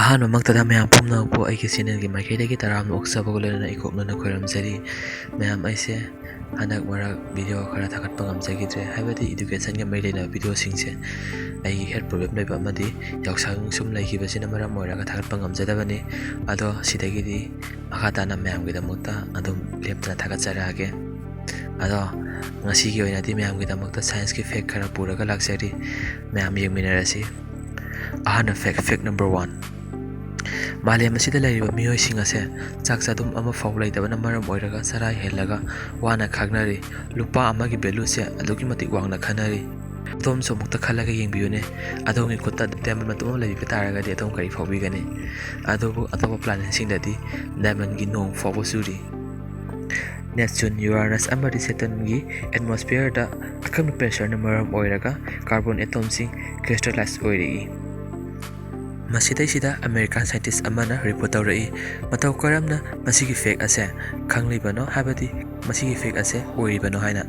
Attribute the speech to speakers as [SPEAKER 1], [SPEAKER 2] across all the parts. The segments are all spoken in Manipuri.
[SPEAKER 1] ꯑꯍꯥꯟꯕꯃꯛꯇꯗ ꯃꯌꯥꯝ ꯄꯨꯝꯅꯃꯛꯄꯨ ꯑꯩꯒꯤ ꯆꯦꯅꯦꯜꯒꯤ ꯃꯥꯏꯀꯩꯗꯒꯤ ꯇꯔꯥꯝꯅ ꯑꯣꯛꯆꯕꯒ ꯂꯣꯏꯅꯅ ꯏꯀꯣꯛꯅꯅ ꯈꯣꯏꯔꯝꯖꯔꯤ꯫ ꯃꯌꯥꯝ ꯑꯩꯁꯦ ꯍꯟꯗꯛ ꯃꯔꯛ ꯚꯤꯗꯤꯑꯣ ꯈꯔ ꯊꯥꯒꯠꯄ ꯉꯝꯖꯈꯤꯗ꯭ꯔꯦ, ꯍꯥꯏꯕꯗꯤ ꯏꯗꯨꯀꯦꯁꯟꯒ ꯃꯔꯤ ꯂꯩꯅꯕ ꯚꯤꯗꯤꯑꯣꯁꯤꯡꯁꯦ ꯑꯩꯒꯤ ꯍꯦꯜꯊ ꯄ꯭ꯔꯣꯕ꯭ꯂꯦꯝ ꯂꯩꯕ ꯑꯃꯗꯤ ꯌꯥꯎꯁꯪ ꯁꯨꯝ ꯂꯩꯈꯤꯕꯁꯤꯅ ꯃꯔꯝ ꯑꯣꯏꯔꯒ ꯊꯥꯒꯠꯄ ꯉꯝꯖꯗꯕꯅꯤ꯫ ꯑꯗꯣ ꯁꯤꯗꯒꯤꯗꯤ ꯃꯈꯥ ꯇꯥꯅ ꯃꯌꯥꯝꯒꯤꯗꯃꯛꯇ ꯑꯗꯨꯝ ꯂꯦꯞꯇꯅ ꯊꯥꯒꯠꯆꯔꯛꯑꯒꯦ꯫ ꯑꯗꯣ ꯉꯁꯤꯒꯤ ꯑꯣꯏꯅꯗꯤ ꯃꯌꯥꯝꯒꯤꯗꯃꯛꯇ ꯁꯥꯏꯟꯁꯀꯤ ꯐꯦꯛ ꯈꯔ ꯄꯨꯔꯒ ꯂꯥꯛꯆꯔꯤ, ꯃꯌꯥꯝ ꯌꯦꯡꯃꯤꯟꯅꯔꯁꯤ꯫ ꯑꯍꯥꯟꯕ ꯐꯦꯛ ꯅꯝꯕꯔ 1: ꯃꯥꯂꯦꯝ ꯑꯁꯤꯗ ꯂꯩꯔꯤꯕ ꯃꯤꯑꯣꯏꯁꯤꯡ ꯑꯁꯦ ꯆꯥꯛ ꯆꯥꯗꯨꯝ ꯑꯃꯐꯥꯎ ꯂꯩꯇꯕꯅ ꯃꯔꯝ ꯑꯣꯏꯔꯒ ꯆꯔꯥ ꯍꯦꯜꯂꯒ ꯋꯥꯅ ꯈꯥꯡꯅꯔꯤ꯫ ꯂꯨꯄꯥ ꯑꯃꯒꯤ ꯚꯦꯂꯨꯁꯦ ꯑꯗꯨꯛꯀꯤ ꯃꯇꯤꯛ ꯋꯥꯡꯅ ꯈꯟꯅꯔꯤ꯫ ꯑꯗꯣꯝꯁꯨ ꯑꯃꯨꯛꯇ ꯈꯜꯂꯒ ꯌꯦꯡꯕꯤꯌꯨꯅꯦ, ꯑꯗꯣꯝꯒꯤ ꯈꯨꯠꯇ ꯗꯥꯏꯃꯟ ꯃꯇꯨꯝ ꯑꯃ ꯂꯩꯕꯤꯕ ꯇꯥꯔꯒꯗꯤ ꯑꯗꯣꯝ ꯀꯔꯤ ꯐꯥꯎꯕꯤꯒꯅꯤ? ꯑꯗꯨꯕꯨ ꯑꯇꯣꯞꯄ ꯄ꯭ꯂꯥꯅꯦꯠꯁꯤꯡꯗꯗꯤ ꯗꯥꯏꯃꯟꯒꯤ ꯅꯣꯡ ꯐꯥꯎꯕ ꯆꯨꯔꯤ꯫ ꯅꯦꯞꯆꯨꯟ, ꯌꯨꯔꯥꯅꯁ ꯑꯃꯗꯤ ꯁꯦꯇꯔꯟꯒꯤ ꯑꯦꯠꯃꯣꯁꯐꯤꯌꯔꯗ ꯑꯀꯟꯕ ꯄ꯭ꯔꯦꯁꯔꯅ ꯃꯔꯝ ꯑꯣꯏꯔꯒ ꯀꯥꯔꯕꯣꯟ ꯑꯦꯇꯣꯝꯁꯤꯡ ꯀ꯭ꯔꯤꯁꯇꯂꯥꯏꯖ ꯑꯣꯏꯔꯛꯏ꯫ ꯃꯁꯤꯗꯩꯁꯤꯗ ꯑꯃꯦꯔꯤꯀꯥꯟ ꯁꯥꯏꯟꯇꯤꯁ ꯑꯃꯅ ꯔꯤꯄꯣꯔꯠ ꯇꯧꯔꯛꯏ꯫ ꯃꯇꯧ ꯀꯔꯝꯅ ꯃꯁꯤꯒꯤ ꯐꯦꯛ ꯑꯁꯦ ꯈꯪꯂꯤꯕꯅꯣ, ꯍꯥꯏꯕꯗꯤ ꯃꯁꯤꯒꯤ ꯐꯦꯛ ꯑꯁꯦ ꯑꯣꯏꯔꯤꯕꯅꯣ ꯍꯥꯏꯅ?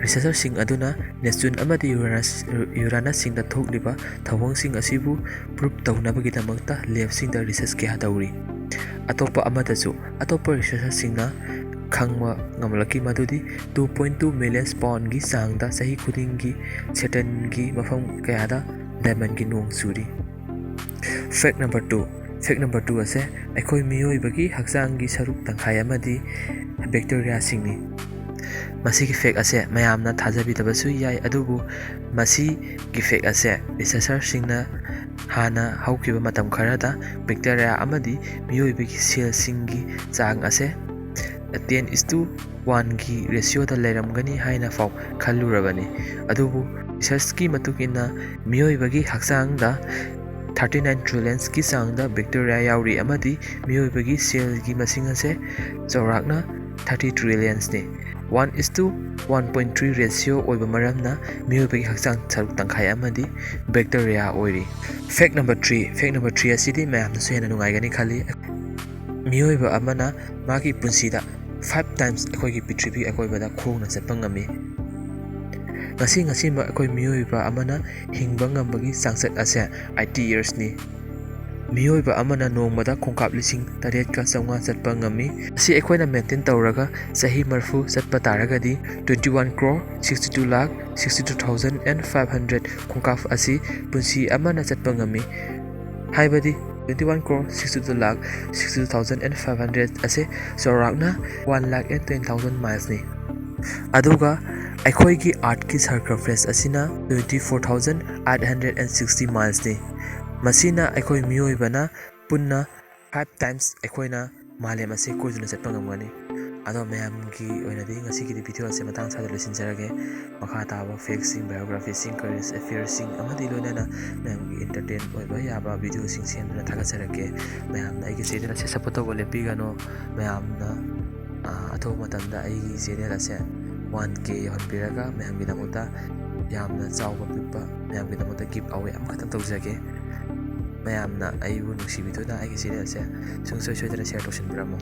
[SPEAKER 1] ꯔꯤꯁꯔꯆꯔꯁꯤꯡ ꯑꯗꯨꯅ ꯅꯦꯞꯆꯨꯟ ꯑꯃꯗꯤ ꯌꯨꯔꯥꯅꯁꯁꯤꯡꯗ ꯊꯣꯛꯂꯤꯕ ꯊꯧꯑꯣꯡꯁꯤꯡ ꯑꯁꯤꯕꯨ ꯄ꯭ꯔꯨꯚ ꯇꯧꯅꯕꯒꯤꯗꯃꯛꯇ ꯂꯦꯕꯁꯤꯡꯗ ꯔꯤꯁꯔꯆ ꯀꯌꯥ ꯇꯧꯔꯤ꯫ ꯑꯇꯣꯞꯄ ꯑꯃꯗꯁꯨ ꯑꯇꯣꯞꯄ ꯔꯤꯁꯔꯆꯔꯁꯤꯡꯅ ꯈꯪꯕ ꯉꯝꯂꯛꯈꯤ ꯃꯗꯨꯗꯤ 2.2 ꯃꯤꯂꯤꯌꯟ ꯄꯥꯎꯟꯒꯤ ꯆꯥꯡꯗ ꯆꯍꯤ ꯈꯨꯗꯤꯡꯒꯤ ꯁꯦꯇꯔꯟꯒꯤ ꯃꯐꯝ ꯀꯌꯥꯗ ꯗꯥꯏꯃꯟꯒꯤ ꯅꯣꯡ ꯆꯨꯔꯤ꯫ ꯐꯦꯛ ꯅꯝꯕꯔ 2 ꯑꯁꯦ ꯑꯩꯈꯣꯏ ꯃꯤꯑꯣꯏꯕꯒꯤ ꯍꯛꯆꯥꯡꯒꯤ ꯁꯔꯨꯛ ꯇꯪꯈꯥꯏ ꯑꯃꯗꯤ ꯕꯦꯛꯇꯦꯔꯤꯌꯥꯁꯤꯡꯅꯤ꯫ ꯃꯁꯤꯒꯤ ꯐꯦꯛ ꯑꯁꯦ ꯃꯌꯥꯝꯅ ꯊꯥꯖꯕꯤꯗꯕꯁꯨ ꯌꯥꯏ, ꯑꯗꯨꯕꯨ ꯃꯁꯤꯒꯤ ꯐꯦꯛ ꯑꯁꯦ ꯔꯤꯁꯔꯆꯔꯁꯤꯡꯅ ꯍꯥꯟꯅ ꯍꯧꯈꯤꯕ ꯃꯇꯝ ꯈꯔꯗ ꯕꯦꯛꯇꯦꯔꯤꯌꯥ ꯑꯃꯗꯤ ꯃꯤꯑꯣꯏꯕꯒꯤ ꯁꯦꯜꯁꯤꯡꯒꯤ ꯆꯥꯡ ꯑꯁꯦ 10:1ꯒꯤ ꯔꯦꯁꯤꯑꯣꯗ ꯂꯩꯔꯝꯒꯅꯤ ꯍꯥꯏꯅ ꯐꯥꯎ ꯈꯜꯂꯨꯔꯕꯅꯤ꯫ ꯑꯗꯨꯕꯨ ꯔꯤꯁꯔꯆꯀꯤ ꯃꯇꯨꯡꯏꯟꯅ ꯃꯤꯑꯣꯏꯕꯒꯤ ꯍꯛꯆꯥꯡꯗ 39 ꯇ꯭ꯔꯤꯂꯤꯌꯟꯒꯤ ꯆꯥꯡꯗ ꯕꯦꯛꯇꯦꯔꯤꯌꯥ ꯌꯥꯎꯔꯤ, ꯑꯃꯗꯤ ꯃꯤꯑꯣꯏꯕꯒꯤ ꯁꯦꯜꯒꯤ ꯃꯁꯤꯡ ꯑꯁꯦ ꯆꯥꯎꯔꯥꯛꯅ 30 ꯇ꯭ꯔꯤꯂꯤꯌꯟꯅꯤ꯫ 1:1.3 ꯔꯦꯁꯤꯑꯣ ꯑꯣꯏꯕ ꯃꯔꯝꯅ ꯃꯤꯑꯣꯏꯕꯒꯤ ꯍꯛꯆꯥꯡ ꯁꯔꯨꯛ ꯇꯪꯈꯥꯏ ꯑꯃꯗꯤ ꯕꯦꯛꯇꯦꯔꯤꯌꯥ ꯑꯣꯏꯔꯤ꯫ ꯐꯦꯛ ꯅꯝꯕꯔ 3 ꯑꯁꯤꯗꯤ ꯃꯌꯥꯝꯅꯁꯨ ꯍꯦꯟꯅ ꯅꯨꯡꯉꯥꯏꯒꯅꯤ ꯈꯜꯂꯤ꯫ ꯃꯤꯑꯣꯏꯕ ꯑꯃꯅ ꯃꯥꯒꯤ ꯄꯨꯟꯁꯤꯗ 5 ꯇꯥꯏꯝꯁ ꯑꯩꯈꯣꯏꯒꯤ ꯄ꯭ꯔꯤꯊꯤꯕꯤ ꯑꯀꯣꯏꯕꯗ ꯈꯣꯡꯅ ꯆꯠꯄ ꯉꯝꯃꯤ꯫ ꯉꯁꯤꯃꯛ ꯑꯩꯈꯣꯏ ꯃꯤꯑꯣꯏꯕ ꯑꯃꯅ ꯍꯤꯡꯕ ꯉꯝꯕꯒꯤ ꯆꯥꯡꯆꯠ ꯑꯁꯦ 80 ꯏꯌꯔꯁꯅꯤ꯫ ꯃꯤꯑꯣꯏꯕ ꯑꯃꯅ ꯅꯣꯡꯃꯗ ꯈꯣꯡꯀꯥꯞ 8,900 ꯆꯠꯄ ꯉꯝꯃꯤ꯫ ꯑꯁꯤ ꯑꯩꯈꯣꯏꯅ ꯃꯦꯟꯇꯦꯟ ꯇꯧꯔꯒ ꯆꯍꯤ 40 ꯆꯠꯄ ꯇꯥꯔꯒꯗꯤ 21,62,62,500 ꯈꯣꯡꯀꯥꯞ ꯑꯁꯤ ꯄꯨꯟꯁꯤ ꯑꯃꯅ ꯆꯠꯄ ꯉꯝꯃꯤ꯫ ꯍꯥꯏꯕꯗꯤ 21,62,62,500 ꯑꯁꯤ ꯆꯥꯎꯔꯥꯛꯅ 1,20,000 ꯃꯥꯏꯜꯁꯅꯤ꯫ ꯑꯗꯨꯒ ꯑꯩꯈꯣꯏꯒꯤ ꯑꯥꯔꯊꯀꯤ ꯁꯔꯀꯝꯐꯔꯦꯟꯁ ꯑꯁꯤꯅ 24,860 ꯃꯥꯏꯜꯁꯅꯤ꯫ ꯃꯁꯤꯅ ꯑꯩꯈꯣꯏ ꯃꯤꯑꯣꯏꯕꯅ ꯄꯨꯟꯅ 5 ꯇꯥꯏꯝꯁ ꯑꯩꯈꯣꯏꯅ ꯃꯥꯂꯦꯝ ꯑꯁꯤ ꯀꯣꯏꯗꯨꯅ ꯆꯠꯄ ꯉꯝꯒꯅꯤ꯫ ꯑꯗꯣ ꯃꯌꯥꯝꯒꯤ ꯑꯣꯏꯅꯗꯤ ꯉꯁꯤꯒꯤꯗꯤ ꯚꯤꯗꯤꯑꯣ ꯑꯁꯤ ꯃꯇꯥꯡ ꯆꯥꯗ ꯂꯣꯏꯁꯤꯟꯖꯔꯒꯦ꯫ ꯃꯈꯥ ꯇꯥꯕ ꯐꯦꯛꯁꯤꯡ, ꯕꯥꯏꯑꯣꯒ꯭ꯔꯥꯐꯤꯁꯤꯡ, ꯀꯔꯦꯟꯠ ꯑꯦꯐꯤꯌꯔꯁꯤꯡ ꯑꯃꯗꯤ ꯂꯣꯏꯅꯅ ꯃꯌꯥꯝꯒꯤ ꯑꯦꯟꯇꯔꯇꯦꯟ ꯑꯣꯏꯕ ꯌꯥꯕ ꯚꯤꯗꯤꯑꯣꯁꯤꯡ ꯁꯦꯝꯗꯨꯅ ꯊꯥꯒꯠꯆꯔꯛꯀꯦ꯫ ꯃꯌꯥꯝꯅ ꯑꯩꯒꯤ ꯆꯦꯅꯦꯜ ꯑꯁꯤ ꯁꯞꯄꯣꯔꯠ ꯇꯧꯕ ꯂꯦꯞꯄꯤꯒꯅꯨ꯫ ꯃꯌꯥꯝꯅ ꯑꯊꯨꯕ ꯃꯇꯝꯗ ꯑꯩꯒꯤ ꯆꯦꯅꯦꯜ ꯑꯁꯦ 1K ꯌꯧꯍꯟꯕꯤꯔꯒ ꯃꯌꯥꯝꯒꯤꯗꯃꯛꯇ ꯌꯥꯝꯅ ꯆꯥꯎꯕ ꯄꯤꯛꯄ ꯃꯌꯥꯝꯒꯤꯗꯃꯛꯇ ꯒꯤꯐ ꯑꯋꯦ ꯑꯃꯈꯛꯇꯪ ꯇꯧꯖꯒꯦ꯫ ꯃꯌꯥꯝꯅ ꯑꯩꯕꯨ ꯅꯨꯡꯁꯤꯕꯤꯗꯨꯅ ꯑꯩꯒꯤ ꯆꯦꯅꯦꯜ ꯑꯁꯦ ꯁꯨꯡꯁꯣꯏ ꯁꯣꯏꯗꯅ ꯁꯤꯌꯔ ꯇꯧꯁꯤꯟꯕꯤꯔꯝꯃꯨ꯫